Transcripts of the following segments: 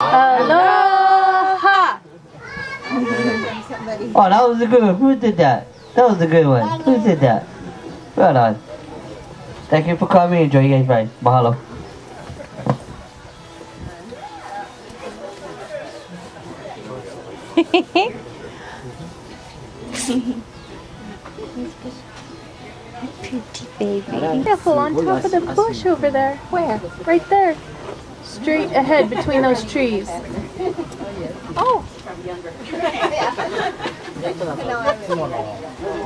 Aloha! Oh, that was a good one. Who did that? That was a good one. Who did that? Well done. Thank you for coming. Enjoy your guys' Mahalo. Pretty baby. Careful on top of the bush over there. Where? Right there. Straight ahead between those trees. Oh!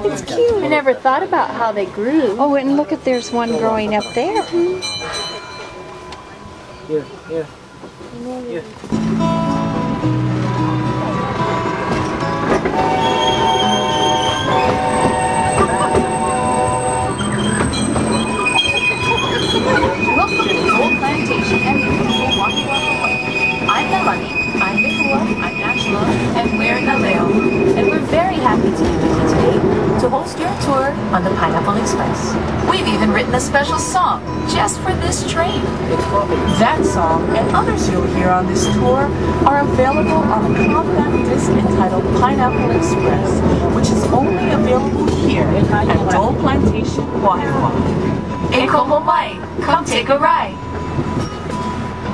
It's cute. I never thought about how they grew. Oh, and look at there's one growing up there. Here, here. Here. Welcome to the Old Plantation and beautiful Wahiwa, Hawaii. I'm Nalani, I'm Mihua, I'm Angela, and we're Naleo. And we're very happy to be with you today to host your tour on the Pineapple Express. We've even written a special song just for this train. That song and others you'll hear on this tour are available on a compact disc entitled Pineapple Express, which is only available here at Dole Plantation, Wahiwa. Hey, como mai, come take a ride.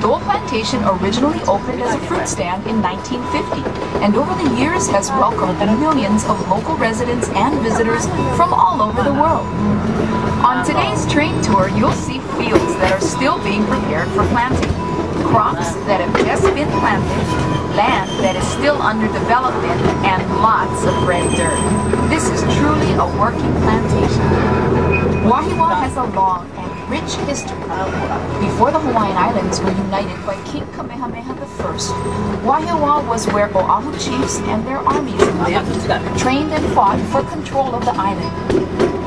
Dole Plantation originally opened as a fruit stand in 1950, and over the years has welcomed millions of local residents and visitors from all over the world. On today's train tour, you'll see fields that are still being prepared for planting, crops that have just been planted, land that is still under development, and lots of red dirt. This is truly a working plantation. Wahiwa has a long and rich history. Before the Hawaiian Islands were united by King Kamehameha I, Wahiwa was where Oahu chiefs and their armies lived, trained and fought for control of the island.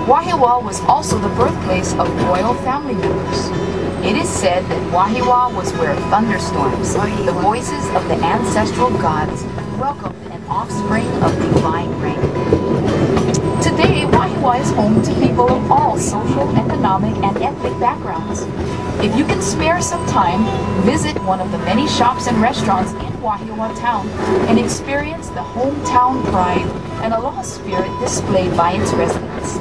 Wahiwa was also the birthplace of royal family members. It is said that Wahiwa was where thunderstorms, the voices of the ancestral gods, welcomed an offspring of divine rain. Today, Wahiwa is home to people of all social, economic, and ethnic backgrounds. If you can spare some time, visit one of the many shops and restaurants in Wahiwa town and experience the hometown pride and aloha spirit displayed by its residents.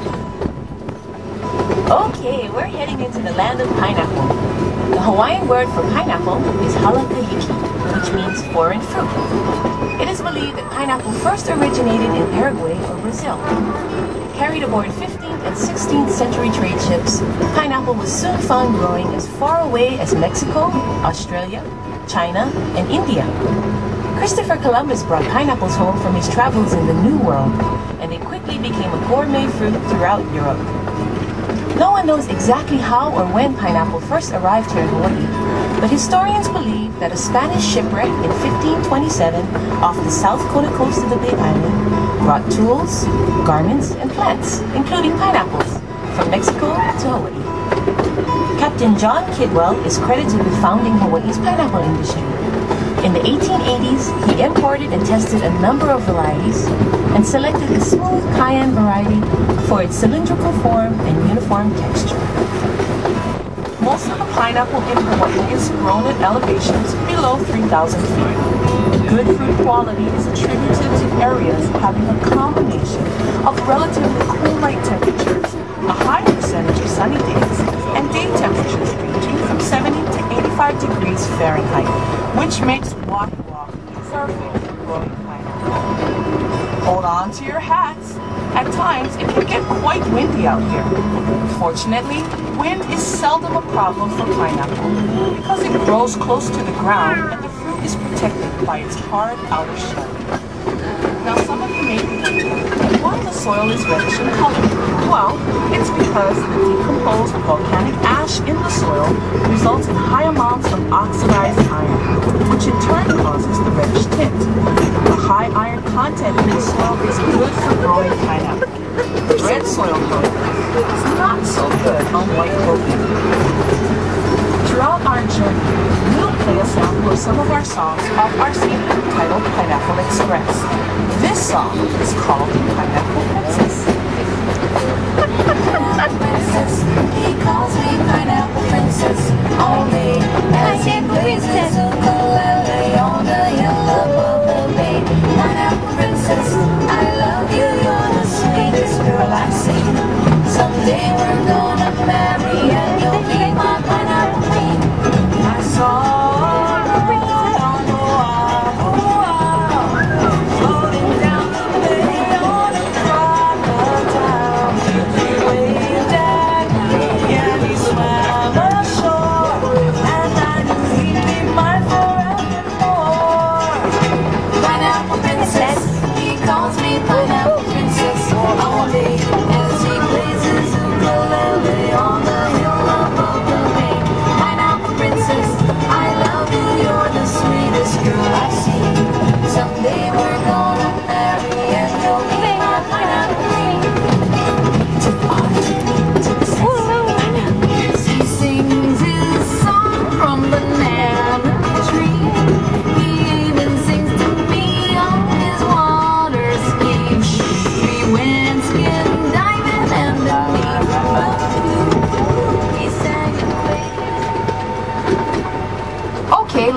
Okay, we're heading into the land of pineapple. The Hawaiian word for pineapple is halakahiki, which means foreign fruit. It is believed that pineapple first originated in Paraguay or Brazil. Carried aboard 15th and 16th century trade ships, pineapple was soon found growing as far away as Mexico, Australia, China, and India. Christopher Columbus brought pineapples home from his travels in the New World, and they quickly became a gourmet fruit throughout Europe. No one knows exactly how or when pineapple first arrived here in Hawaii, but historians believe that a Spanish shipwreck in 1527 off the South Kona coast of the Big Island brought tools, garments, and plants, including pineapples, from Mexico to Hawaii. Captain John Kidwell is credited with founding Hawaii's pineapple industry. In the 1880s, he imported and tested a number of varieties and selected the smooth cayenne variety for its cylindrical form and uniform texture. Most of the pineapple in Hawaii is grown at elevations below 3,000 feet. Good fruit quality is attributed to areas having a combination of relatively cool night temperatures, a high percentage of sunny days, and day temperatures ranging from 70 to 85 degrees Fahrenheit, which makes Wahiwa perfect for growing pineapple. Hold on to your hats. At times, it can get quite windy out here. Fortunately, wind is seldom a problem for pineapple because it grows close to the ground and the fruit is protected by its hard outer shell. Now, some of you may be wondering why the soil is reddish in color. Well, it's because the decomposed volcanic ash in the soil results in high amounts of oxidized iron, which in turn causes the reddish tint. The high iron content in the soil is good for growing pineapple. Red soil, however, is not so good on white coconut. Throughout our journey, we'll play a sample of some of our songs off our CD titled Pineapple Express. This song is called Pineapple Princess. He calls me Pineapple Princess, only as he pleases ukulele.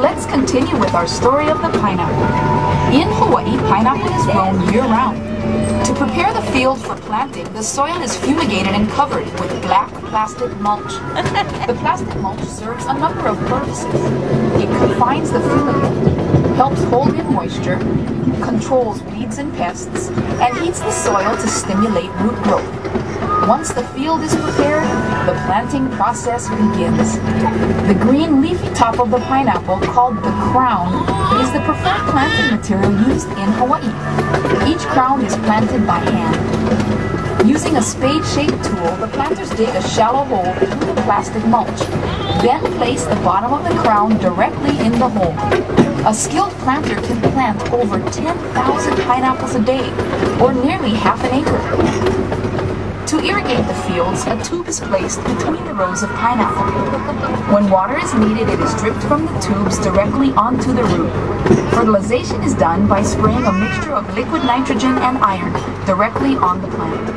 let's continue with our story of the pineapple. In Hawaii, pineapple is grown year-round. To prepare the field for planting, the soil is fumigated and covered with black plastic mulch. The plastic mulch serves a number of purposes. It confines the fumigant, helps hold in moisture, controls weeds and pests, and heats the soil to stimulate root growth. Once the field is prepared, the planting process begins. The green leafy top of the pineapple, called the crown, is the preferred planting material used in Hawaii. Each crown is planted by hand. Using a spade-shaped tool, the planters dig a shallow hole through the plastic mulch, then place the bottom of the crown directly in the hole. A skilled planter can plant over 10,000 pineapples a day, or nearly half an acre. To irrigate the fields, a tube is placed between the rows of pineapple. When water is needed, it is dripped from the tubes directly onto the root. Fertilization is done by spraying a mixture of liquid nitrogen and iron directly on the plant.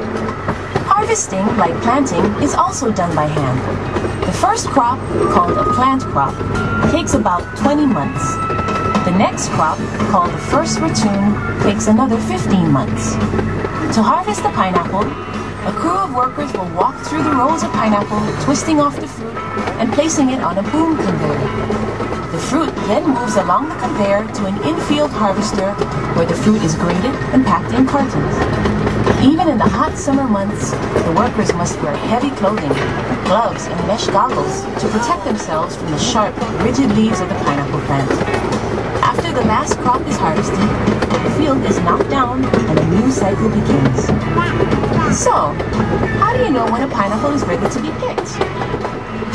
Harvesting, like planting, is also done by hand. The first crop, called a plant crop, takes about 20 months. The next crop, called the first ratoon, takes another 15 months. To harvest the pineapple, a crew of workers will walk through the rows of pineapple, twisting off the fruit and placing it on a boom conveyor. The fruit then moves along the conveyor to an infield harvester where the fruit is graded and packed in cartons. Even in the hot summer months, the workers must wear heavy clothing, gloves, and mesh goggles to protect themselves from the sharp, rigid leaves of the pineapple plant. After the last crop is harvested, the field is knocked down and a new cycle begins. So, how do you know when a pineapple is ready to be picked?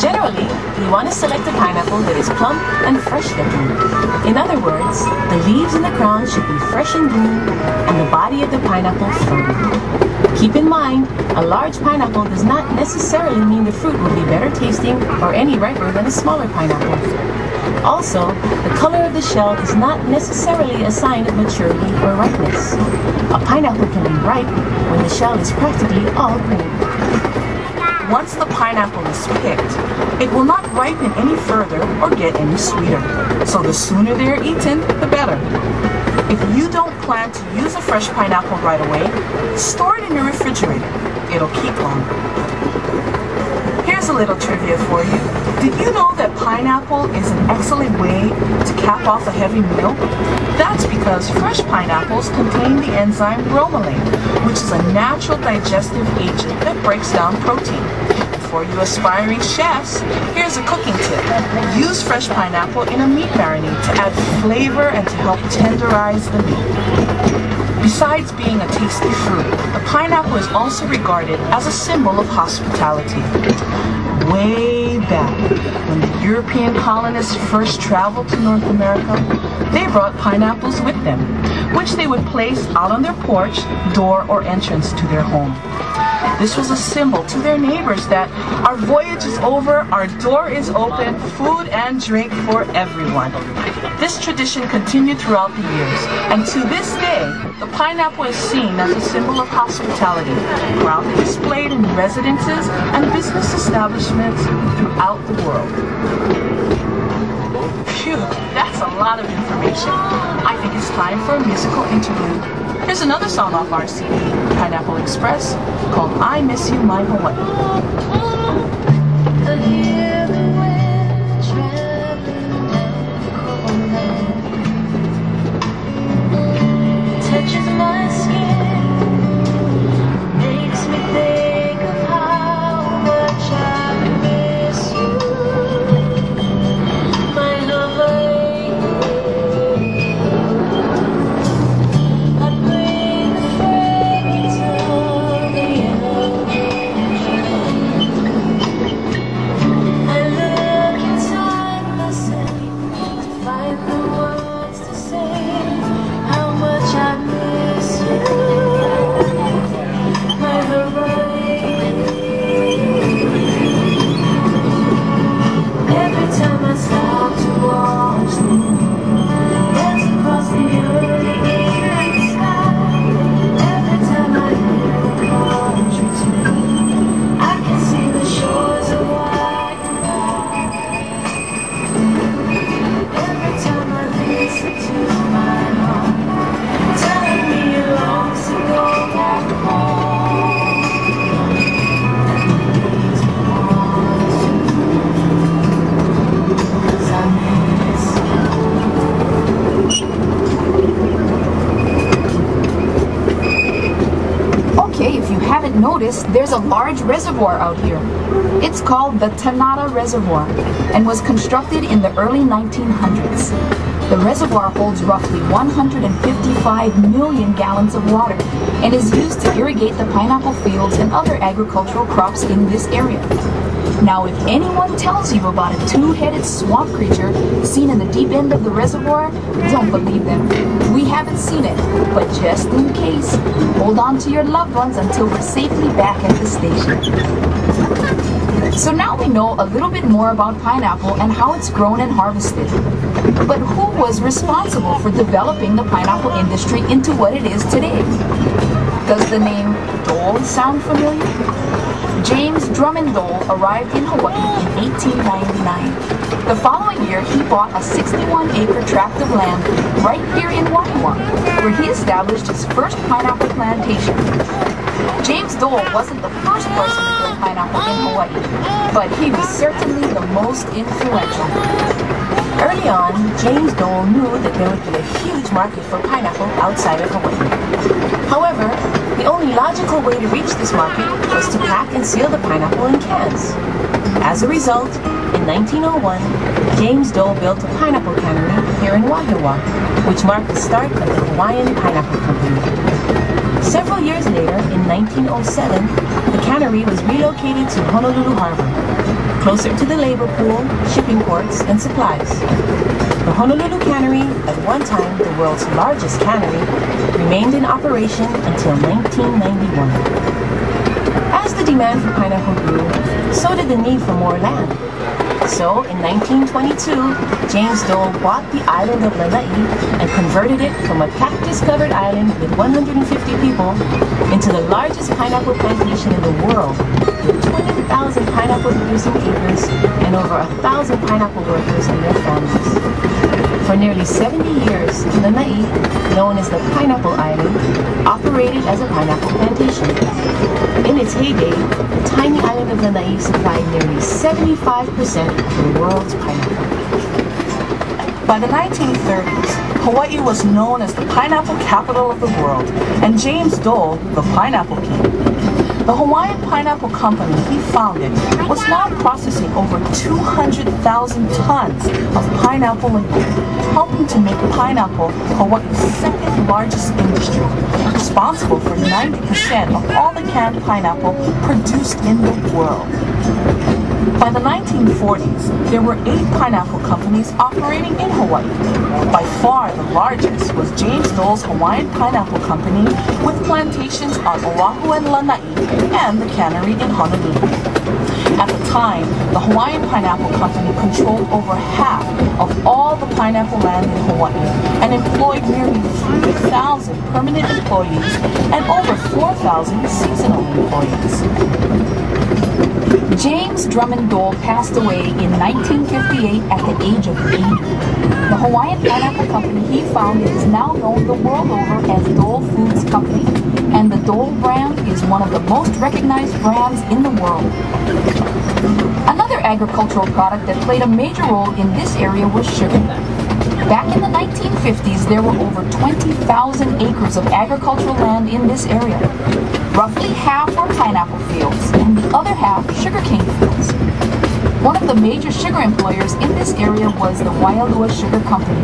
Generally, you want to select a pineapple that is plump and fresh looking. In other words, the leaves and the crown should be fresh and green, and the body of the pineapple firm. Keep in mind, a large pineapple does not necessarily mean the fruit will be better tasting or any riper than a smaller pineapple. Also, the color of the shell is not necessarily a sign of maturity or ripeness. A pineapple can be ripe when the shell is practically all green. Once the pineapple is picked, it will not ripen any further or get any sweeter. So the sooner they're eaten, the better. If you don't plan to use a fresh pineapple right away, store it in your refrigerator. It'll keep longer. Here's a little trivia for you. Did you know that pineapple is an excellent way to cap off a heavy meal? That's because fresh pineapples contain the enzyme bromelain, which is a natural digestive agent that breaks down protein. For you aspiring chefs, here's a cooking tip. Use fresh pineapple in a meat marinade to add flavor and to help tenderize the meat. Besides being a tasty fruit, the pineapple is also regarded as a symbol of hospitality. Way back, when the European colonists first traveled to North America, they brought pineapples with them, which they would place out on their porch, door, or entrance to their home. This was a symbol to their neighbors that our voyage is over, our door is open, food and drink for everyone. This tradition continued throughout the years, and to this day, the pineapple is seen as a symbol of hospitality, proudly displayed in residences and business establishments throughout the world. Phew, that's a lot of information. I think it's time for a musical interlude. Here's another song off our CD, Pineapple Express, called I Miss You, My Hawaii. notice, there's a large reservoir out here. It's called the Tanada Reservoir and was constructed in the early 1900s. The reservoir holds roughly 155 million gallons of water and is used to irrigate the pineapple fields and other agricultural crops in this area. Now, if anyone tells you about a two-headed swamp creature seen in the deep end of the reservoir, don't believe them. We haven't seen it, but just in case, hold on to your loved ones until we're safely back at the station. So now we know a little bit more about pineapple and how it's grown and harvested. But who was responsible for developing the pineapple industry into what it is today? Does the name Dole sound familiar? James Drummond Dole arrived in Hawaii in 1899. The following year, he bought a 61-acre tract of land right here in Wahiawa, where he established his first pineapple plantation. James Dole wasn't the first person to grow pineapple in Hawaii, but he was certainly the most influential. Early on, James Dole knew that there would be a huge market for pineapple outside of Hawaii. However, the only logical way to reach this market was to pack and seal the pineapple in cans. As a result, in 1901, James Dole built a pineapple cannery here in Wahiawa, which marked the start of the Hawaiian Pineapple Company. Several years later, in 1907, the cannery was relocated to Honolulu Harbor, closer to the labor pool, shipping ports, and supplies. The Honolulu Cannery, at one time the world's largest cannery, remained in operation until 1991. As the demand for pineapple grew, so did the need for more land. So, in 1922, James Dole bought the island of Lanai and converted it from a cactus-covered island with 150 people into the largest pineapple plantation in the world, with 20,000 pineapple-producing acres and over 1,000 pineapple workers and their families. For nearly 70 years, Lanai, known as the Pineapple Island, operated as a pineapple plantation. In its heyday, the tiny island of Lanai supplied nearly 75% of the world's pineapple. By the 1930s, Hawaii was known as the pineapple capital of the world, and James Dole, the Pineapple King. The Hawaiian Pineapple Company he founded was now processing over 200,000 tons of pineapple a year, helping to make pineapple Hawaii's second largest industry, responsible for 90% of all the canned pineapple produced in the world. By the 1940s, there were 8 pineapple companies operating in Hawaii. By far the largest was James Dole's Hawaiian Pineapple Company, with plantations on Oahu and Lanai and the cannery in Honolulu. At the time, the Hawaiian Pineapple Company controlled over half of all the pineapple land in Hawaii and employed nearly 3,000 permanent employees and over 4,000 seasonal employees. James Drummond Dole passed away in 1958 at the age of 80. The Hawaiian Pineapple Company he founded is now known the world over as Dole Foods Company, and the Dole brand is one of the most recognized brands in the world. Another agricultural product that played a major role in this area was sugar. Back in the 1950s, there were over 20,000 acres of agricultural land in this area. Roughly half were pineapple fields, and the other half sugarcane fields. One of the major sugar employers in this area was the Waialua Sugar Company.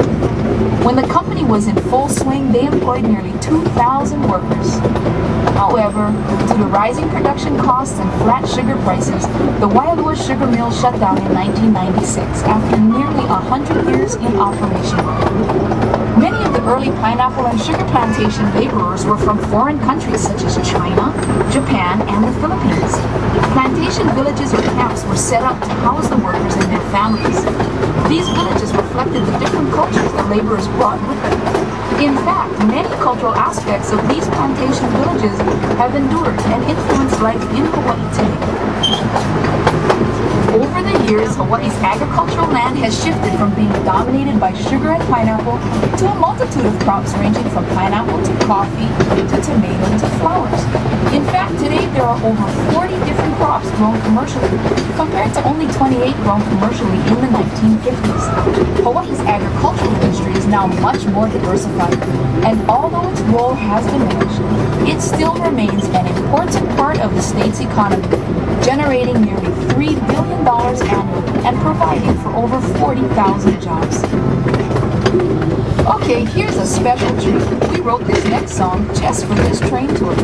When the company was in full swing, they employed nearly 2,000 workers. However, due to rising production costs and flat sugar prices, the Waialua Sugar Mill shut down in 1996 after nearly 100 years in operation. Many of the early pineapple and sugar plantation laborers were from foreign countries such as China, Japan, and the Philippines. Plantation villages or camps were set up to house the workers and their families. These villages reflected the different cultures the laborers brought with them. In fact, many cultural aspects of these plantation villages have endured and influenced life in Hawaii today. Over the years, Hawaii's agricultural land has shifted from being dominated by sugar and pineapple to a multitude of crops ranging from pineapple to coffee to tomato to flowers. In fact, today there are over 40 different crops grown commercially, compared to only 28 grown commercially in the 1950s. Hawaii's agricultural industry is now much more diversified. And although its role has diminished, it still remains an important part of the state's economy, generating nearly $3 billion annually and providing for over 40,000 jobs. Okay, here's a special treat. We wrote this next song just for this train tour.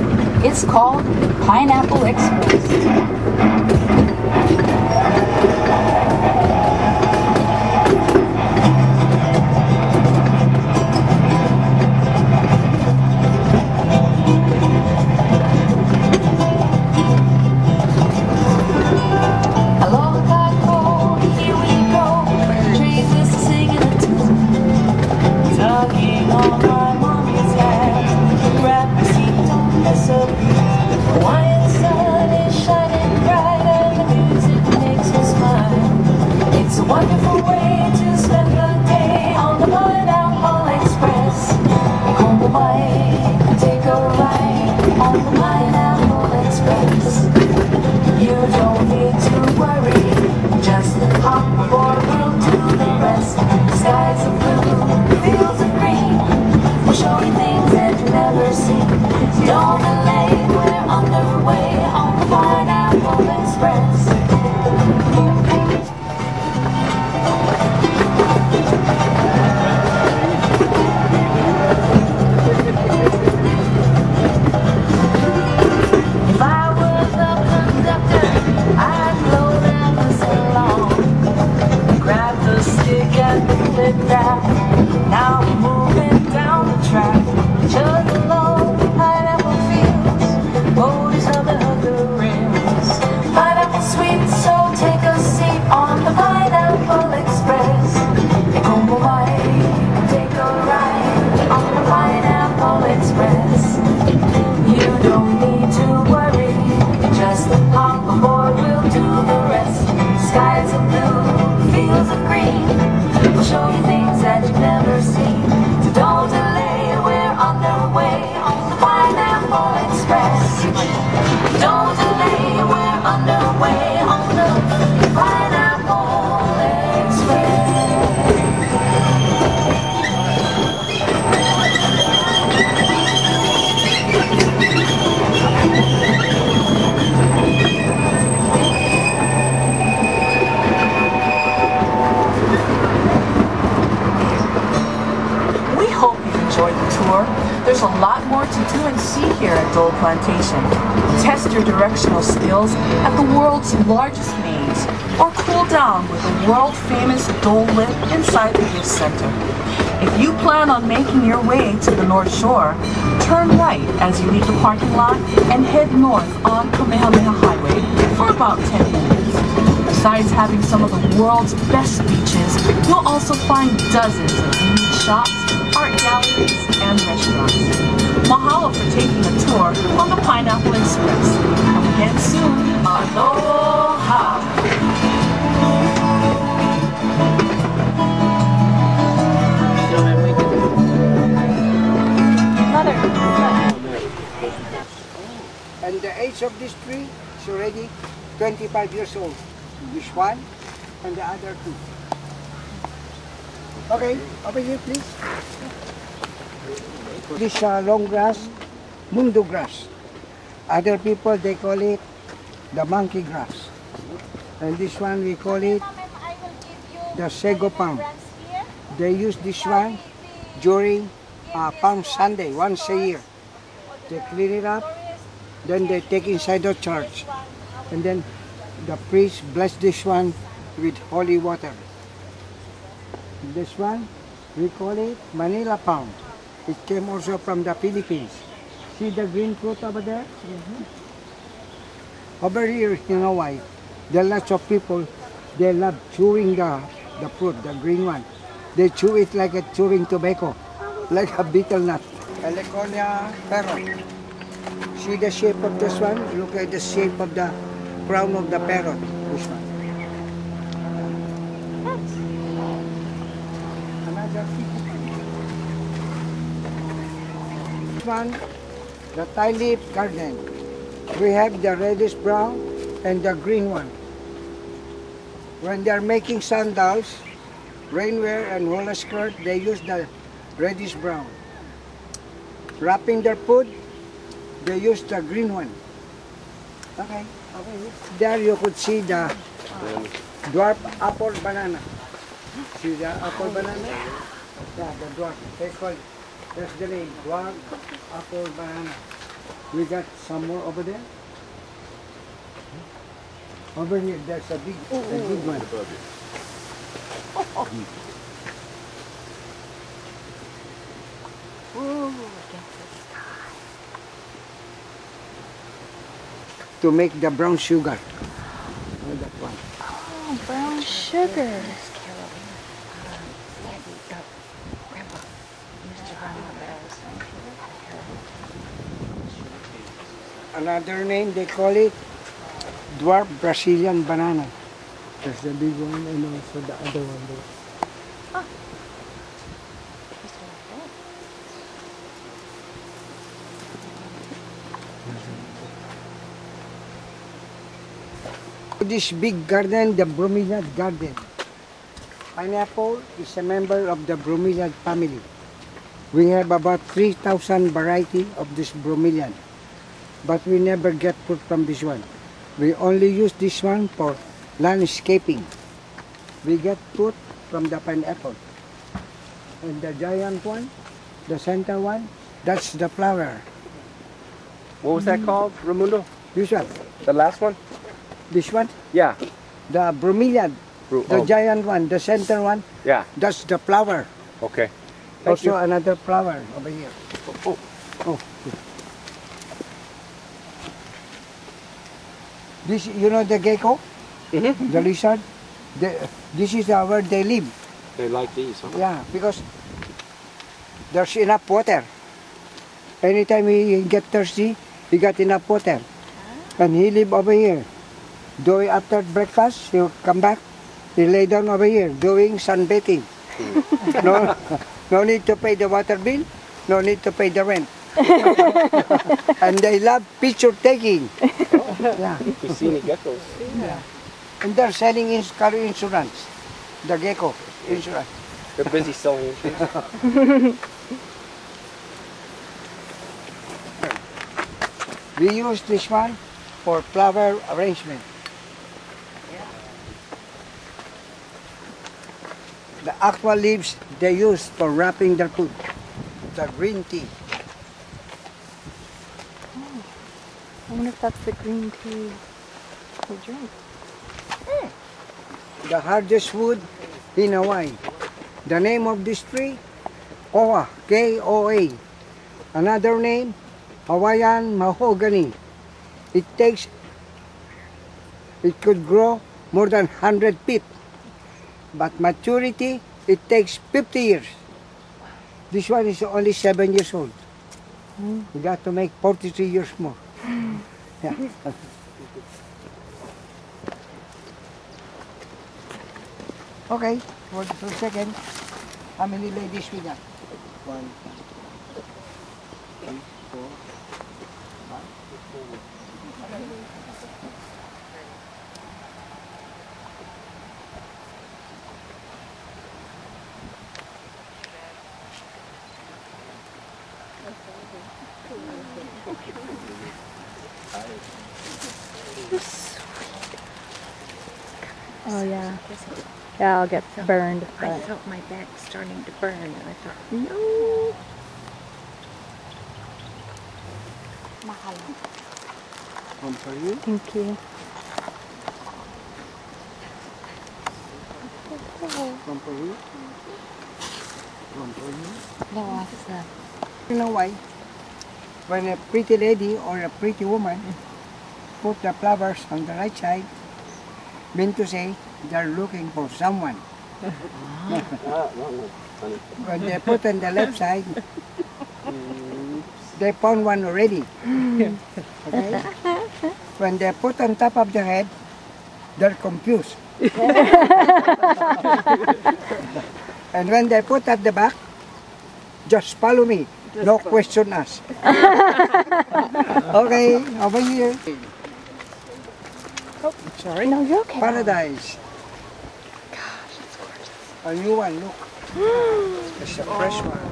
It's called Pineapple Express. There's a lot more to do and see here at Dole Plantation. Test your directional skills at the world's largest maze, or cool down with a world-famous Dole Lift inside the gift center. If you plan on making your way to the North Shore, turn right as you leave the parking lot and head north on Kamehameha Highway for about 10 minutes. Besides having some of the world's best beaches, you'll also find dozens of unique shops, art galleries, and restaurants. Mahalo for taking a tour on the Pineapple Express. Come again soon. Aloha! Mother, and the age of this tree is already 25 years old. This one and the other two. Okay, over here please. This long grass, mundo grass. Other people they call it the monkey grass. And this one we call it the sago palm. They use this one during Palm Sunday, once a year. They clean it up, then they take inside the church. And then the priest bless this one with holy water. This one, we call it Manila palm. It came also from the Philippines. See the green fruit over there? Over here, you know why? There are lots of people, they love chewing the fruit, the green one. They chew it like a chewing tobacco, like a betel nut. Heliconia parrot. See the shape of this one? Look at the shape of the crown of the parrot. This one. Another one, the tie-leaf garden. We have the reddish brown and the green one. When they are making sandals, rainwear and hula skirt, they use the reddish brown. Wrapping their food, they use the green one. Okay, okay. There you could see the dwarf apple banana. See the apple banana? Yeah, the dwarf. They call it. That's the name, dwarf apple banana. We got some more over there. Over here, there's a big one. To make the brown sugar. Oh, that one. Oh, brown sugar. Another name, they call it dwarf Brazilian banana. That's the big one and also the other one there. This big garden, the bromeliad garden. Pineapple is a member of the bromeliad family. We have about 3,000 varieties of this bromeliad, but we never get fruit from this one. We only use this one for landscaping. We get fruit from the pineapple. And the giant one, the center one, that's the flower. What was that called, Raimundo? This one. The last one? This one? Yeah. The bromeliad. The giant one, the center one. Yeah. That's the flower. Okay. Also another flower over here. Oh. This, you know the gecko? Mm-hmm. The lizard? This is where they live. They like these, huh? Yeah, because there's enough water. Anytime he get thirsty, he got enough water. And he live over here. Doing after breakfast, he'll come back. He lay down over here doing sunbathing. No need to pay the water bill. No need to pay the rent. And they love picture taking. Yeah. You see any geckos? Yeah. And they're selling car insurance. The gecko insurance. They're busy selling insurance. We use this one for flower arrangement. The aqua leaves they use for wrapping their food. The green tea. Oh, I wonder if that's the green tea we drink. The hardest wood in Hawaii. The name of this tree, Koa, K-O-A. Another name, Hawaiian mahogany. It could grow more than 100 feet. But maturity, it takes 50 years. This one is only 7 years old. We got to make 43 years more. Yeah. Okay, for a second, how many ladies we got? 1, 2, 3, 4, 5, 6. Oh yeah. Yeah, I'll get burned. I felt my back starting to burn, and I thought, no. Mahalo. One for you. Thank you. One for you. One for you. No, that's You know why? When a pretty lady or a pretty woman put the flowers on the right side, mean to say they're looking for someone. When they put on the left side, they found one already. Okay? When they put on top of the head, they're confused. And when they put at the back, just follow me. No question us. Okay, over here. Oh, sorry. No, you're okay. Paradise. Gosh, that's gorgeous. A new one, look. It's a fresh one.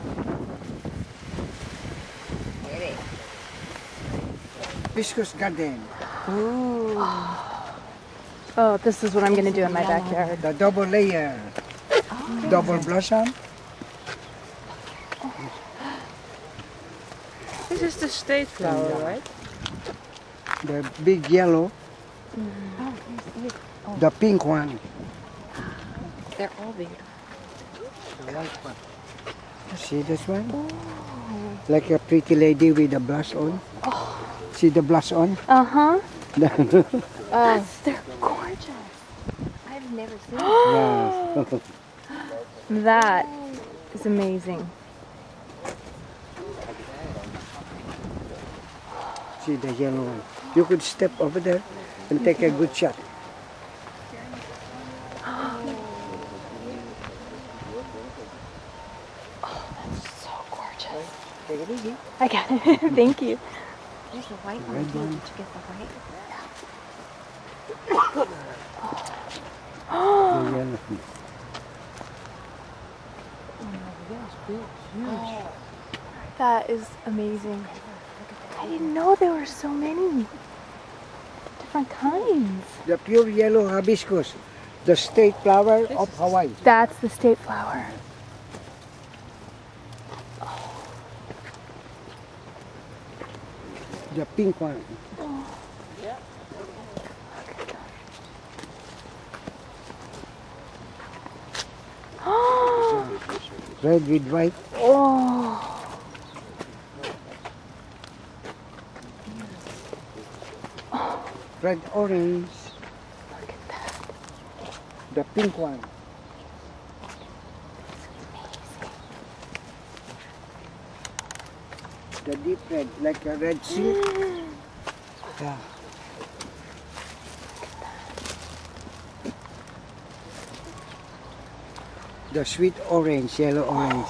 Hibiscus garden. Ooh. Oh, this is what I'm gonna do in my backyard. The double layer. Double blossom. This is the state flower, right? The big yellow. The pink one. They're all beautiful. The white one. See this one? Like a pretty lady with a blush on. See the blush on? Uh-huh. They're gorgeous. I've never seen them. Yes. That is amazing. See the yellow one. You could step over there and take a good shot. So gorgeous. Take it easy. I got it. Thank you. There's a white one. Did you get the white? The yellow. That is amazing. I didn't know there were so many different kinds. The pure yellow hibiscus. The state flower of Hawaii. That's the state flower. The pink one. Red with white. Oh. Red orange. Look at that. The pink one. The deep red, like a red sea. Yeah. The sweet orange, yellow orange.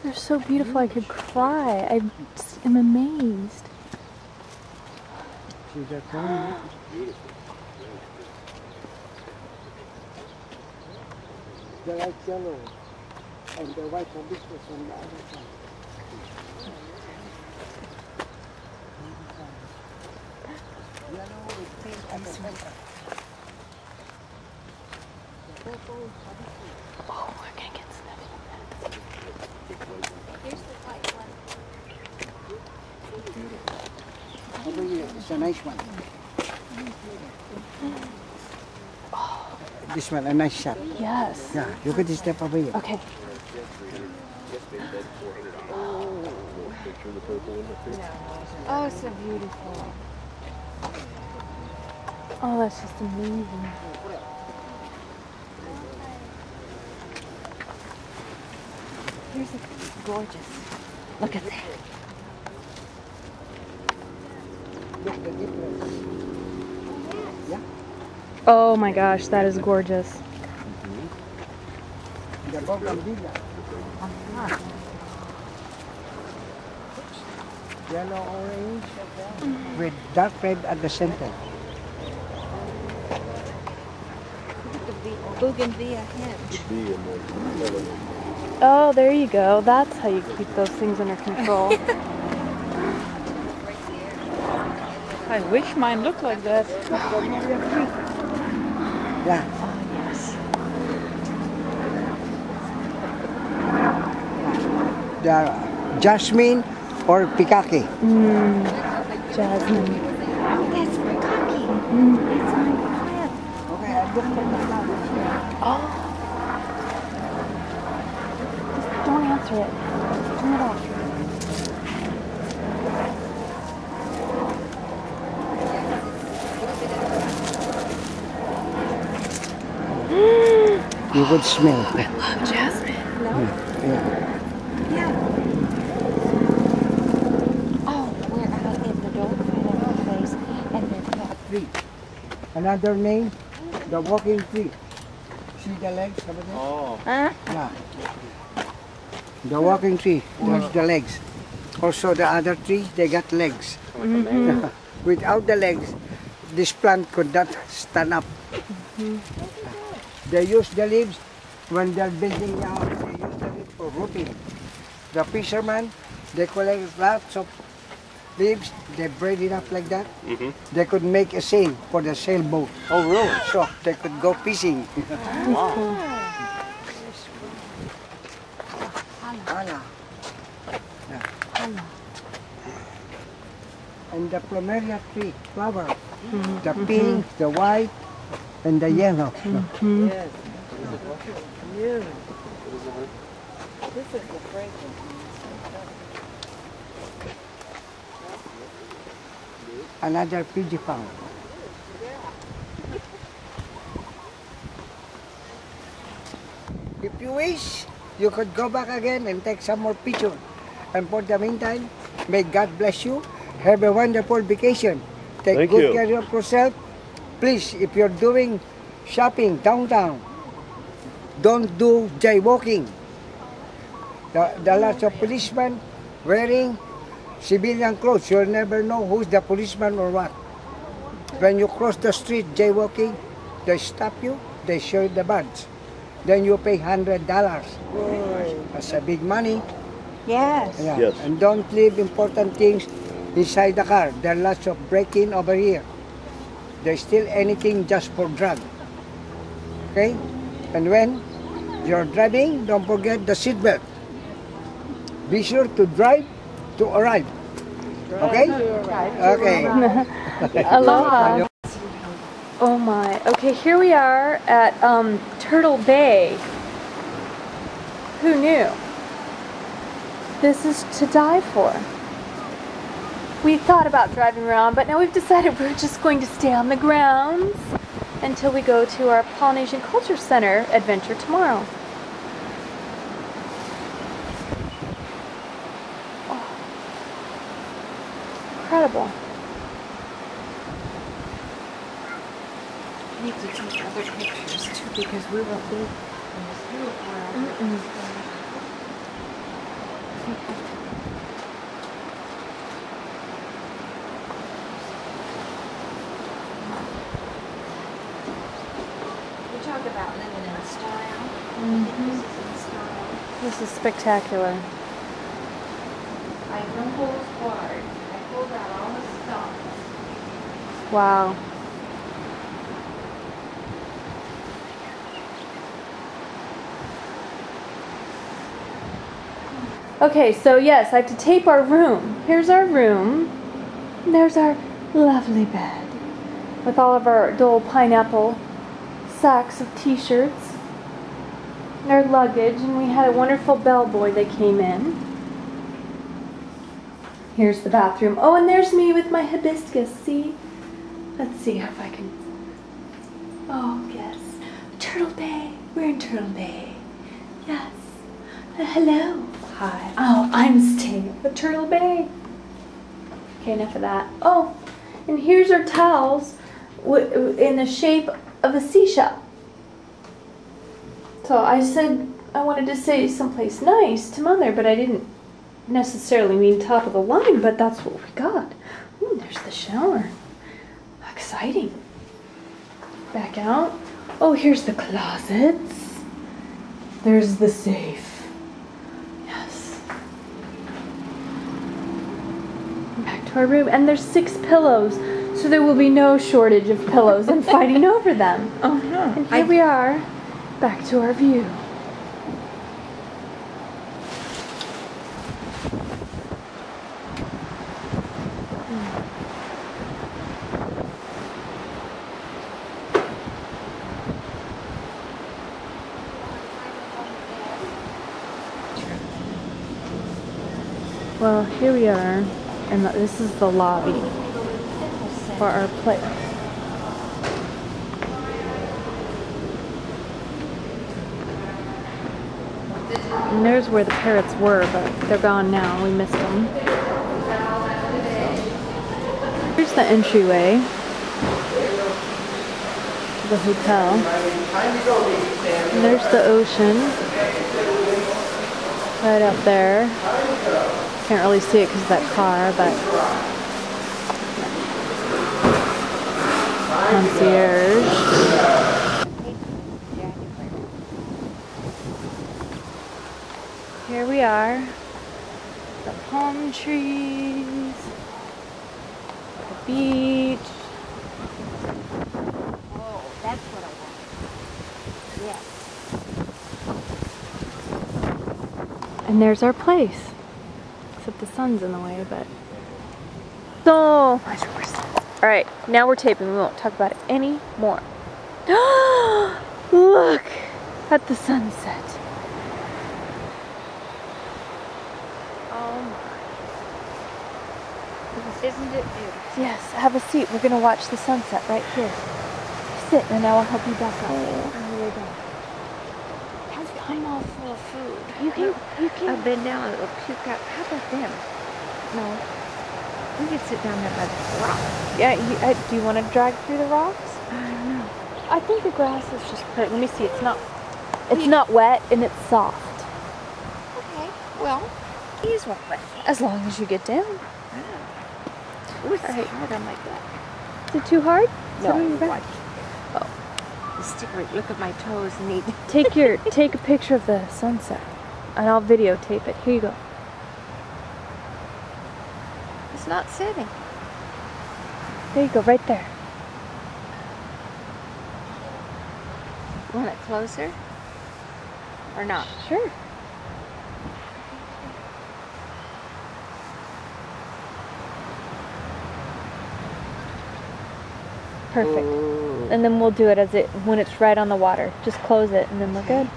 They're so beautiful I could cry. I just am amazed. See that one? The light yellow and the white hibiscus on the other side. Yellow with pink at the center. Oh, we're gonna get sniffed. Here's the white one. Over here, it's a nice one. This one, a nice shot. Yes. Yeah, you could just step over here. Okay. Oh, so beautiful. Oh, that's just amazing. Here's a gorgeous. Look at that. Look the difference. Yeah, Oh my gosh, that is gorgeous. the bougainvillea. Yellow orange with dark red at the center. Bougainvillea hen. Oh, there you go. That's how you keep those things under control. I wish mine looked like that. Yeah, Oh, yes. the jasmine or pikaki. Jasmine. That's my cookie. That's my plant. Okay, I look for the flowers. Oh. Just don't answer it. Turn it off. You would smell. I love jasmine. Yeah. Oh, we're out in the dog pineapple place, and they're Tree. Another name, the walking tree. See the legs over there? Oh. Yeah. The walking tree, there's the legs. Also the other trees, they got legs. Without the legs, this plant could not stand up. They use the leaves when they're building the house, they use it for roofing. The fishermen, they collect lots of leaves, they braid it up like that. They could make a sail for the sailboat. Oh, really? So they could go fishing. Wow. Hala. And the plumeria tree, flower, the pink, the white, and the yellow. Yes. Yes. This is the fragrance. Another Fiji found. If you wish, you could go back again and take some more pictures. And for the meantime, may God bless you. Have a wonderful vacation. Take Thank good you. care of yourself. Please, if you're doing shopping downtown, don't do jaywalking. The lots of policemen wearing civilian clothes. You'll never know who's the policeman or what. When you cross the street jaywalking, they stop you, they show you the badge. Then you pay $100. That's a big money. Yes. Yeah. Yes. And don't leave important things inside the car. There are lots of break-in over here. They steal anything just for drug. Okay? And when you're driving, don't forget the seatbelt. Be sure to drive to arrive. Okay? Okay. Aloha. Oh my. Okay, here we are at Turtle Bay. Who knew? This is to die for. We thought about driving around, but now we've decided we're just going to stay on the grounds until we go to our Polynesian Culture Center adventure tomorrow. Oh. Incredible. I need to take other pictures too because we won't be in this little world. We talk about living in style. I think this is in style. This is spectacular. I no holds barred. I pulled out all the stops. Wow. Okay, so yes, I have to tape our room. Here's our room. And there's our lovely bed with all of our Dole pineapple sacks of t-shirts and our luggage, and we had a wonderful bellboy that came in. Here's the bathroom. Oh, and there's me with my hibiscus, see? Let's see if I can... Oh, yes. Turtle Bay. We're in Turtle Bay. Yes. Hello. Hi. Oh, I'm staying at Turtle Bay. Okay, enough of that. Oh, and here's our towels in the shape of a seashell. So I said I wanted to say someplace nice to Mother, but I didn't necessarily mean top of the line, but that's what we got. Ooh, there's the shower. Exciting. Back out. Oh, here's the closets. There's the safe. Yes. Back to our room. And there's 6 pillows, so there will be no shortage of pillows and fighting over them. And here we are, back to our view. Well, here we are, and this is the lobby for our place. And there's where the parrots were, but they're gone now. We missed them. Here's the entryway to the hotel. And there's the ocean right up there. Can't really see it because of that car, but concierge. here we are. The palm trees. The beach. Oh, that's what I want. Yes. And there's our place. Except the sun's in the way, but so much worse. Alright, now we're taping. We won't talk about it anymore. Look at the sunset. Oh my. Isn't it beautiful? Yes, have a seat. We're gonna watch the sunset right here. Sit, and I will help you back up. On the way back. I'm all full of food. You can. I've been down, it'll puke out. How about them? No. We could sit down there by the rock. Yeah. Do you want to drag through the rocks? I don't know. I think the grass is just pretty. Let me see. It's not. It's not wet and it's soft. Okay. Well, here's what wet. As long as you get down. Ooh, it's All right. hard on my back. Is it too hard? No, Sit on your back. watch. Oh. The sticker, look at my toes neat. Take a picture of the sunset, and I'll videotape it. Here you go. It's not sitting. There you go, right there. Want it closer? Or not? Sure. Perfect. Ooh. And then we'll do it when it's right on the water. Just close it, and then we're good.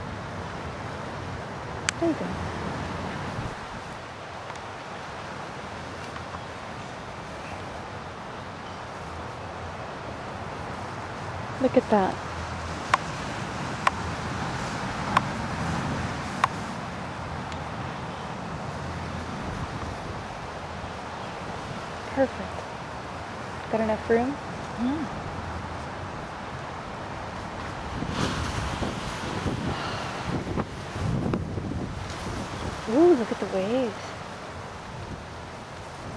There you go. Look at that. Perfect. Got enough room? Ooh, look at the waves.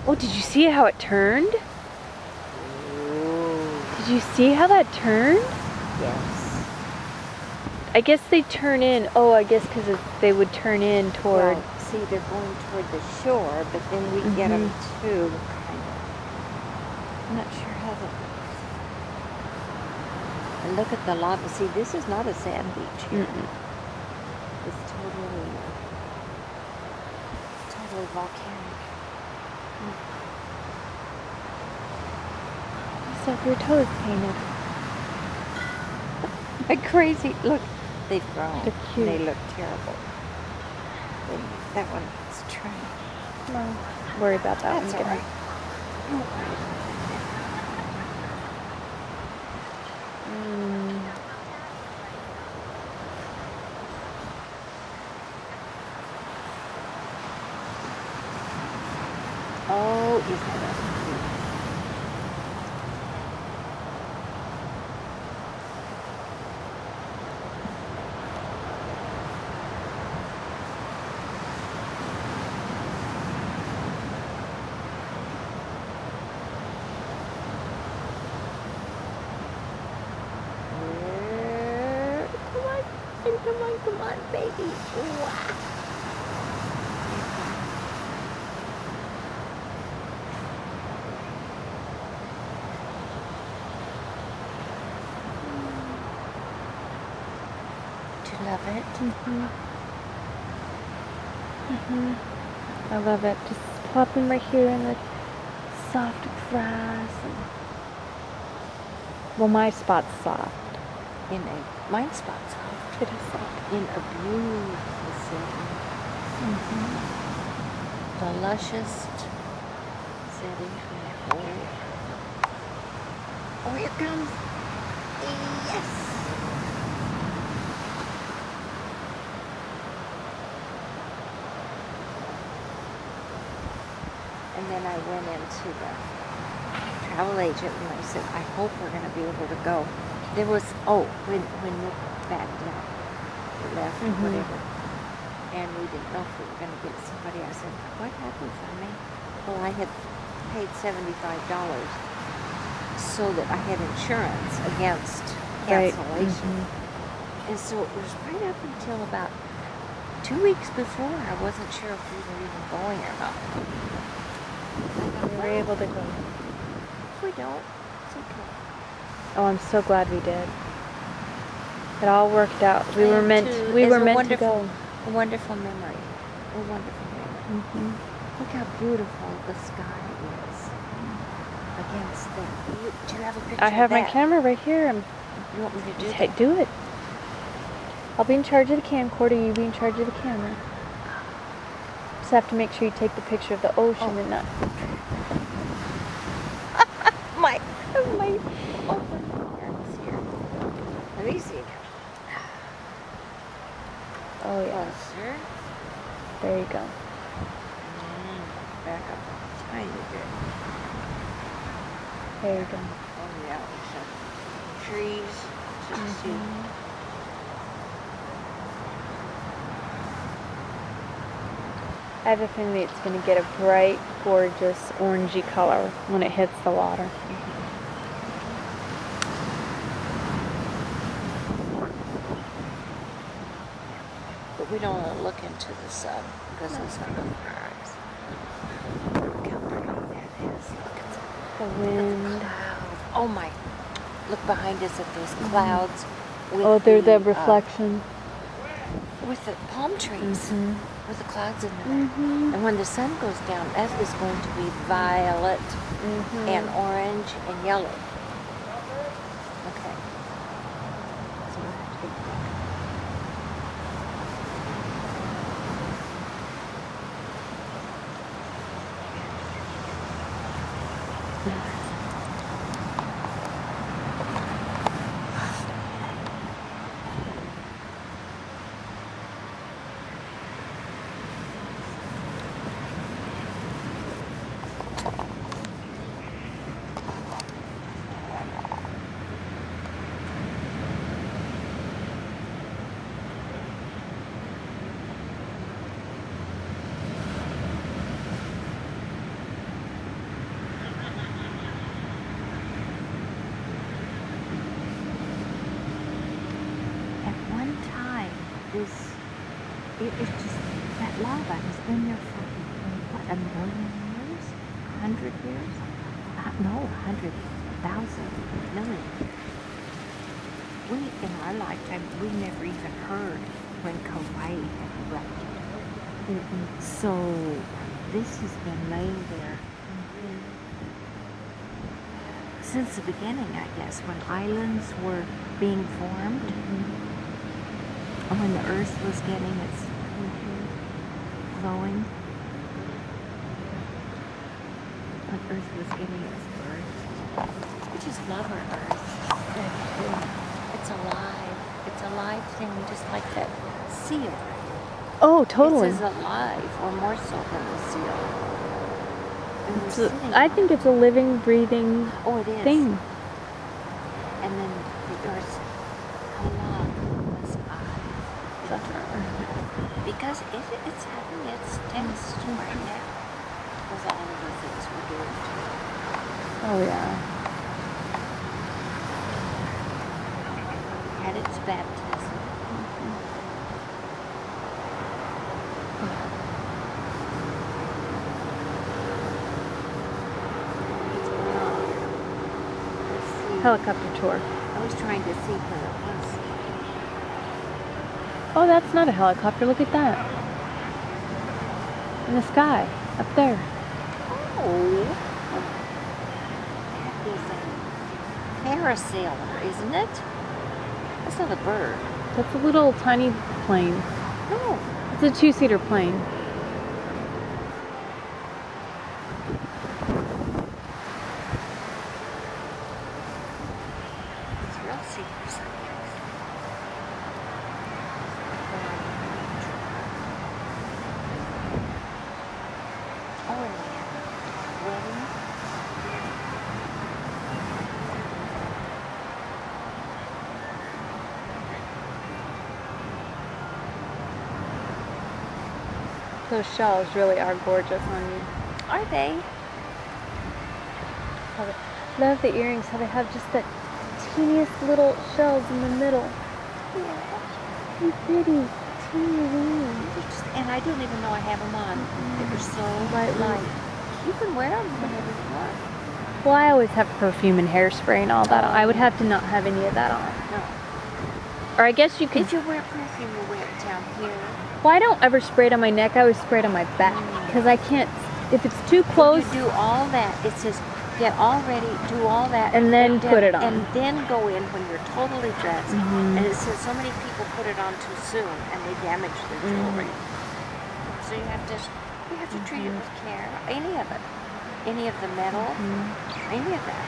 Oh, did you see how it turned? Did you see how that turned? Yes. I guess they turn in. Oh, I guess because they would turn in toward. Well, see, they're going toward the shore, but then we get them too, kind of. I'm not sure how that works. And look at the lava. See, this is not a sand beach here. It's totally volcanic. So your toes painted. Like crazy. Look, they've grown. They're cute. They look terrible. That one needs trim. No, worry about that That's one. all right. Don't worry about Oh, is that a come on, baby. Wow. Love it. I love it. Just plopping right here in the soft grass. Well, my spot's soft. Mine spot's soft. It is soft. In a beautiful setting. The lushest setting. Oh, here comes. Yes. And then I went into the travel agent and I said, I hope we're going to be able to go. There was, when Nick backed out, left or whatever, and we didn't know if we were going to get somebody. I said, what happens? Well, I had paid $75 so that I had insurance against cancellation. And so it was right up until about 2 weeks before, I wasn't sure if we were even going or not. We were able to go. If we don't, it's okay. Oh, I'm so glad we did. It all worked out. We I were am meant. too. We It's were a meant to wonderful- go. A wonderful memory. A wonderful memory. Hmm. Look how beautiful the sky is against the. Do you have a picture? I have of my that? camera right here. You want me to do Hey, that? do it. I'll be in charge of the camcorder. You be in charge of the camera. Just have to make sure you take the picture of the ocean and not. my open arms here. Let me see. Oh yeah. Closer. There you go. Back up a tiny bit. There you go. Oh yeah. Some trees. Just see. I have a feeling it's going to get a bright, gorgeous, orangey color when it hits the water. But we don't want to look into the sun because it's going to hurt our eyes. Look how pretty that is. Look at that. The wind. Clouds. Oh my. Look behind us at those clouds. With Oh, they're the reflection. With the palm trees. With the clouds in there. And when the sun goes down, that is going to be violet and orange and yellow. Okay. So we'll have to be quick. It is just, that lava has been there for, what, 1,000,000 years? 100 years? No, 100,000 million. We, in our lifetime, we never even heard when Kauai had erupted. So, this has been laying there since the beginning, I guess, when islands were being formed. When the earth was getting its glowing. When earth was getting its birth. I just love our earth. It's alive. It's a live thing, just like that seal. Oh, totally. It's as alive, or more so than the seal. And we're sitting I think it's a living, breathing it is. thing. And then the earth, how long was I? Because it's having its test right now with all of the things we're doing to it. Oh, yeah. Had its baptism. It's phenomenal. Let's see. Helicopter tour. I was trying to see where it was. Oh, that's not a helicopter. Look at that. In the sky, up there. Oh, that is a parasailer, isn't it? That's not a bird. That's a little tiny plane. No. It's a two-seater plane. It's real secret sometimes. Oh, and we have a wedding. Those shells really are gorgeous on you. Are they? Love the earrings, how they have just that teeniest little shells in the middle. Yeah. So pretty. And I don't even know I have them on. They were so light. You can wear them whenever you want. Well, I always have perfume and hairspray and all that on. I would have to not have any of that on. No. Or I guess you could. If you wear perfume, you wear it down here. Well, I don't ever spray it on my neck. I always spray it on my back because I can't. If it's too close. You do all that. It says get all ready, do all that, and then put it on. And then go in when you're totally dressed. And it says so many people put it on too soon and they damage their jewelry. So you have to treat it with care. Any of it. Any of the metal. Any of that.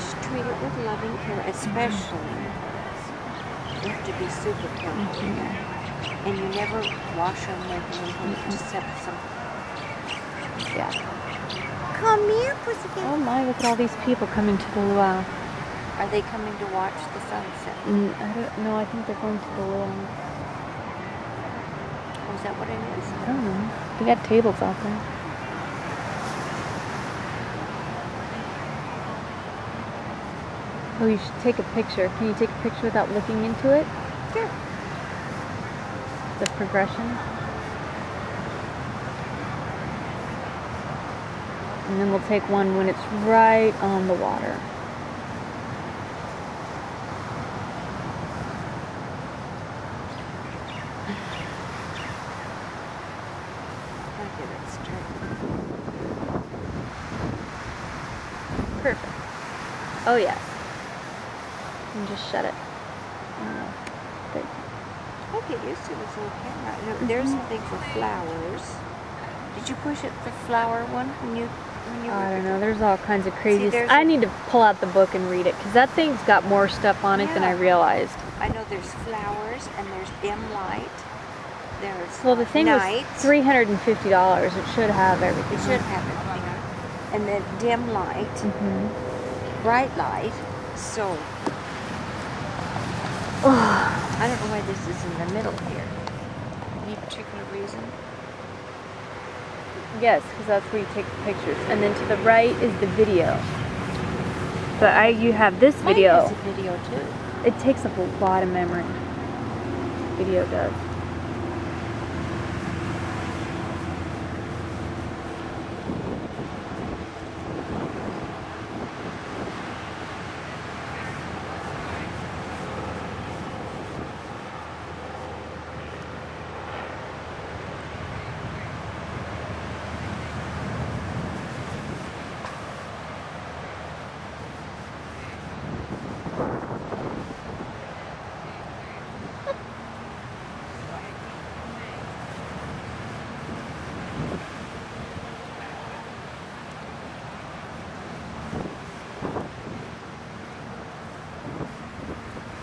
Just treat it with loving care, especially. You have to be super careful with that. And you never wash them with anything except some. Yeah. Come here, pussycat. Oh my, look at all these people coming to the luau. Are they coming to watch the sunset? I don't know. I think they're going to the luau. Oh, is that what it is? I don't know. They got tables out there. Oh, you should take a picture. Can you take a picture without looking into it? Sure. The progression. And then we'll take one when it's right on the water. I'll get it straight. Perfect. Oh yes. And just shut it. Good. I'll get used to this little camera. There's something for flowers. Did you push it, the flower one, when you I don't know. There's all kinds of crazy See, I need to pull out the book and read it because that thing's got more stuff on it than I realized. I know there's flowers and there's dim light. There's Well, the thing night. was $350. It should have everything. It should have everything on it. And then dim light, bright light. So I don't know why this is in the middle here. Any particular reason? Yes, because that's where you take the pictures. And then to the right is the video. But you have this video. Mine has a video too. It takes up a lot of memory. Video does.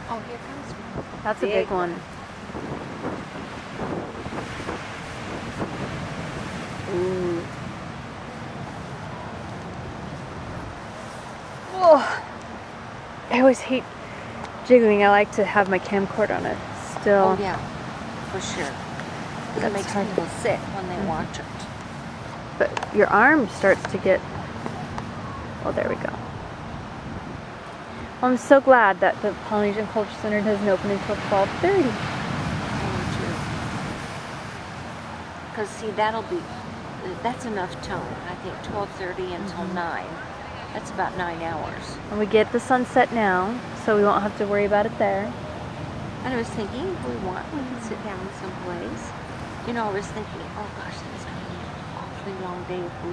Oh, here comes one. That's a big one. Ooh. Oh. I always hate jiggling. I like to have my camcorder on it still. Oh yeah, for sure. It makes people sick when they watch it. But your arm starts to get... Oh, there we go. Well, I'm so glad that the Polynesian Culture Center doesn't open until 12:30. Because see, that's enough time. I think 12:30 until 9. That's about 9 hours. And we get the sunset now, so we won't have to worry about it there. And I was thinking, if we want, we can sit down someplace. You know, I was thinking, oh gosh, that's going to be an awfully long day if we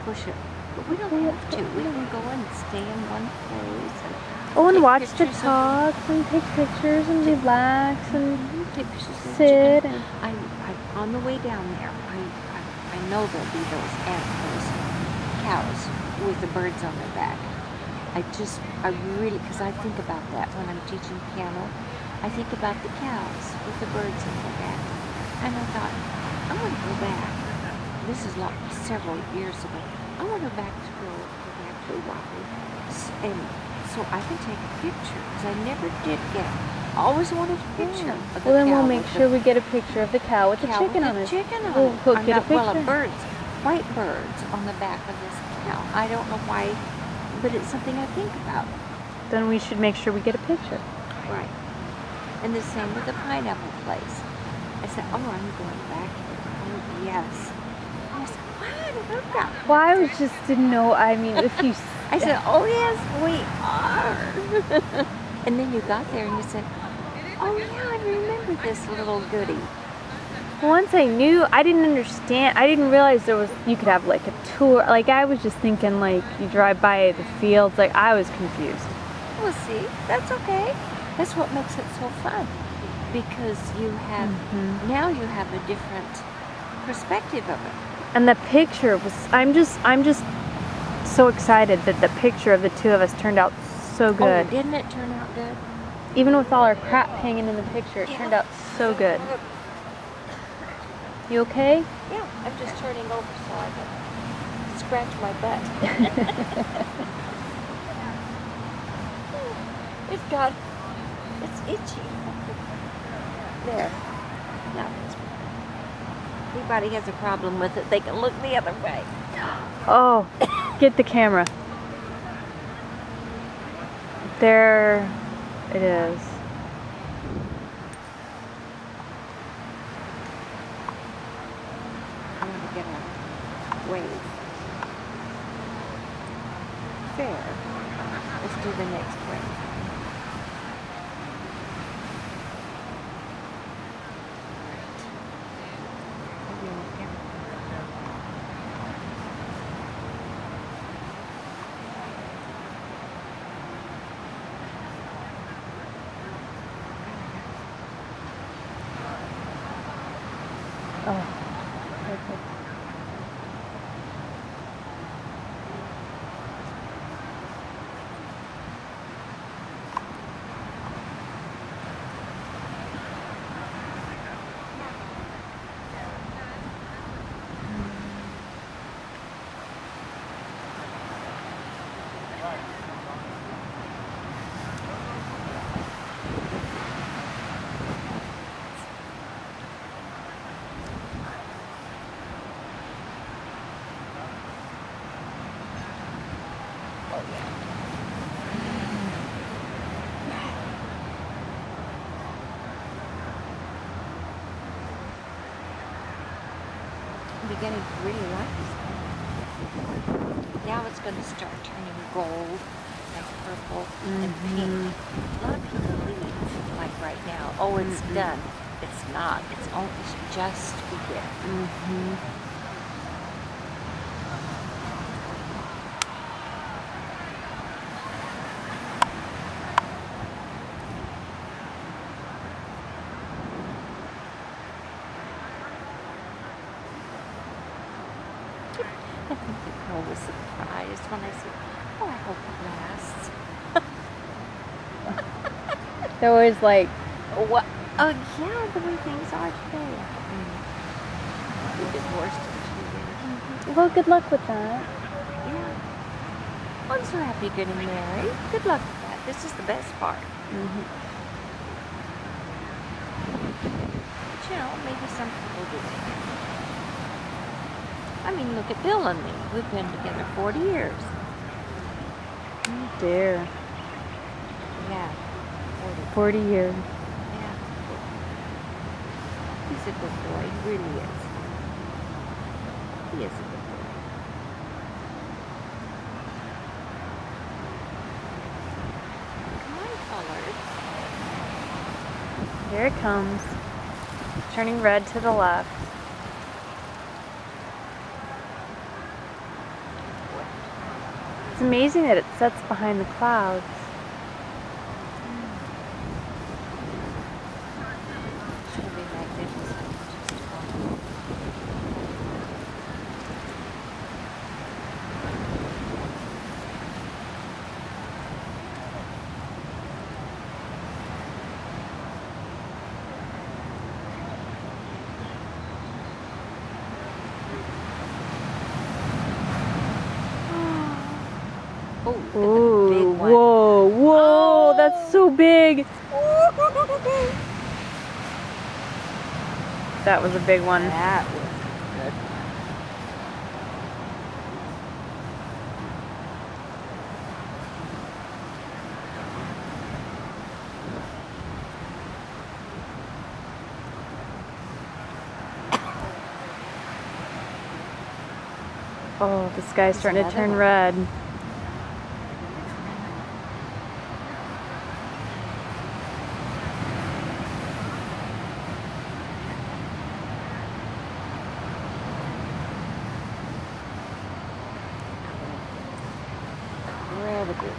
push it. But we don't have to. We can go and stay in one place. And watch the talks and take pictures and relax and sit. And I on the way down there, I know there'll be those cows with the birds on their back. I really, because I think about that when I'm teaching piano. I think about the cows with the birds on their back. And I thought, I want to go back. This is several years ago. I want to go back to Oahu. And so I can take a picture, because I never did get, I always wanted a picture of the cow. Well, then we'll make sure we get a picture of the cow with the chicken on it. We'll get a picture. Well, white birds on the back of this cow. I don't know why, but it's something I think about. Then we should make sure we get a picture. Right. And the same with the pineapple place. I said, oh, I'm going back here. Oh, yes. And I said, what? Look at Well, I was just didn't know. I mean, if you. I said, oh, yes, we are. And then you got there and you said, oh, yeah, I remember this little goodie. Once I knew, I didn't understand. I didn't realize you could have like a tour. Like I was just thinking like you drive by the fields. Like I was confused. Well, see, that's okay. That's what makes it so fun. Because you have, now you have a different perspective of it. And the picture was, I'm just so excited that the picture of the two of us turned out so good. Oh, didn't it turn out good? Even with all our crap hanging in the picture, it turned out so good. You okay? Yeah, I'm just turning over so I can scratch my butt. It's itchy. There. No, if anybody has a problem with it, they can look the other way. Oh, get the camera. There it is. I'm going to get a wave. There. Let's do the next wave. Oh, perfect. I'm beginning to really like this. Now it's going to start turning gold and purple and pink. A lot of people leave, like right now. Oh, it's done. It's not. It's only just beginning. I think the girl was surprised when I said, oh, I hope it lasts. They're always like, What? Oh, yeah, the way things are today. We divorced in 2 years. well, good luck with that. Yeah. I'm so happy getting married. Good luck with that. This is the best part. But, you know, maybe some people do it. I mean, look at Bill and me. We've been together 40 years. Oh dear. Yeah. 40 years. Yeah. He's a good boy. He really is. He is a good boy. Come on, colored. Here it comes. Turning red to the left. It's amazing that it sets behind the clouds. It's going to be magnificent. Oh, Ooh, big one. whoa, whoa, that's so big. That was a big one. That was good. Oh, the sky's starting to another turn one. red. Incredible.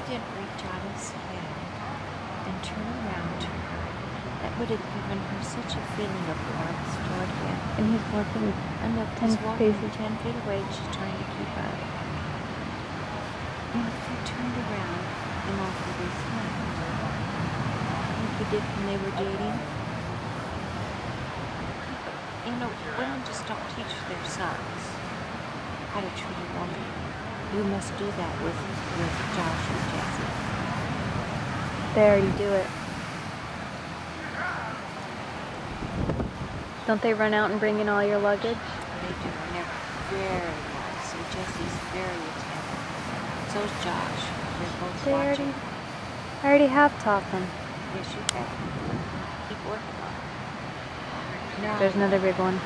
Did reach out his head and turn around to her. That would have given her such a feeling of warmth toward him. And he's walking And look, 10 he's walking paces. 10 feet away, she's trying to keep up. And if he turned around and offered his hand, like he did when they were dating. You know, women just don't teach their sons how to treat a woman. You must do that with Josh and Jessie. They already do it. Don't they run out and bring in all your luggage? They do, and they're very nice. And Jessie's very attentive. So's Josh. They're both They watching. I already have taught them. Yes, you have. Keep working on it. Now, There's another big one.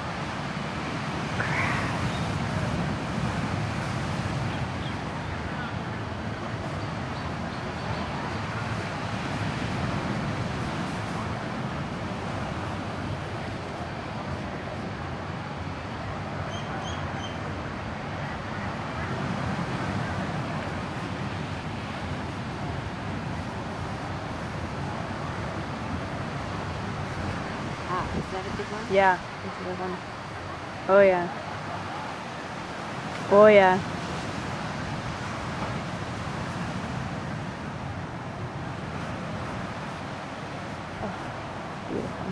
is that a big one? Yeah, this is a big one. Oh yeah. Oh yeah. Oh, beautiful.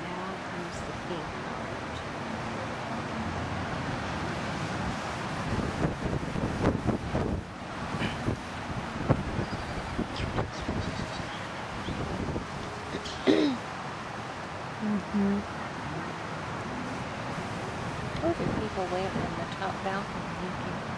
Now comes the pink part. Mm-hmm. Oh, there are people way up on the top balcony looking.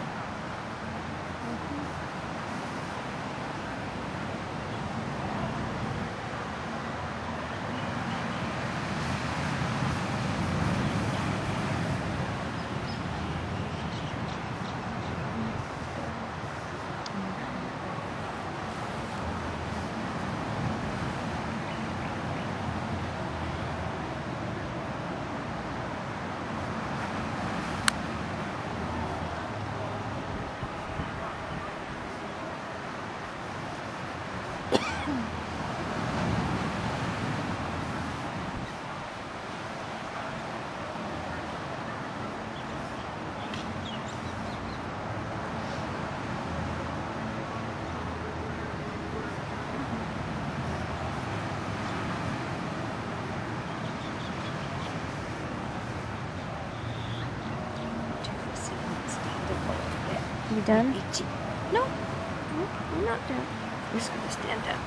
You done? Itchy. No, I'm not done. I'm just gonna stand up.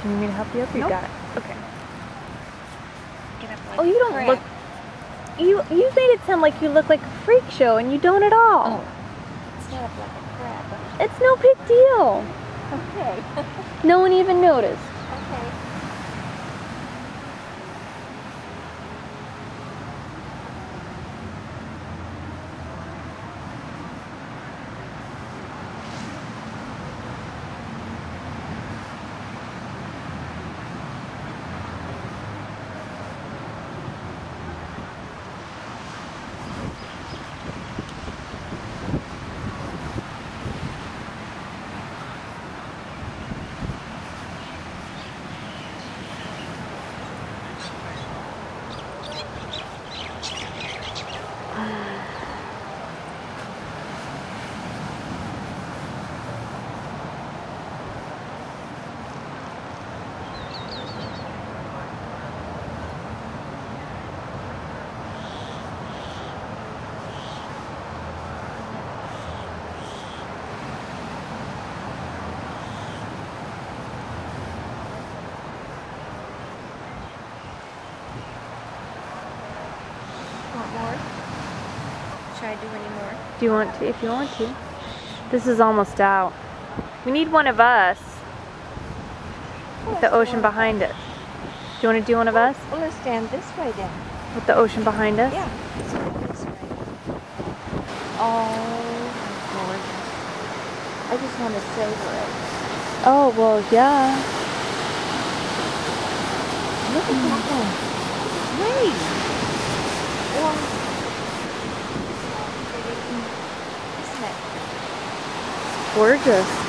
Do you need me to help you up? Or you Nope. got it. Okay. Get up like Oh, you a don't crab. look. You made it sound like you look like a freak show, and you don't at all. Oh, stand up like a crab. It's no big deal. Okay. No one even noticed. Okay. Should I do any more? Do you want to? If you want to. This is almost out. We need one of us. With the ocean behind us. Do you want to do one of us? Well, let's stand this way then. With the ocean behind us? Yeah, let's go this way. Oh, gorgeous. I just want to savor it. Oh, well, yeah. Look at that one. Wait. Isn't it? Gorgeous.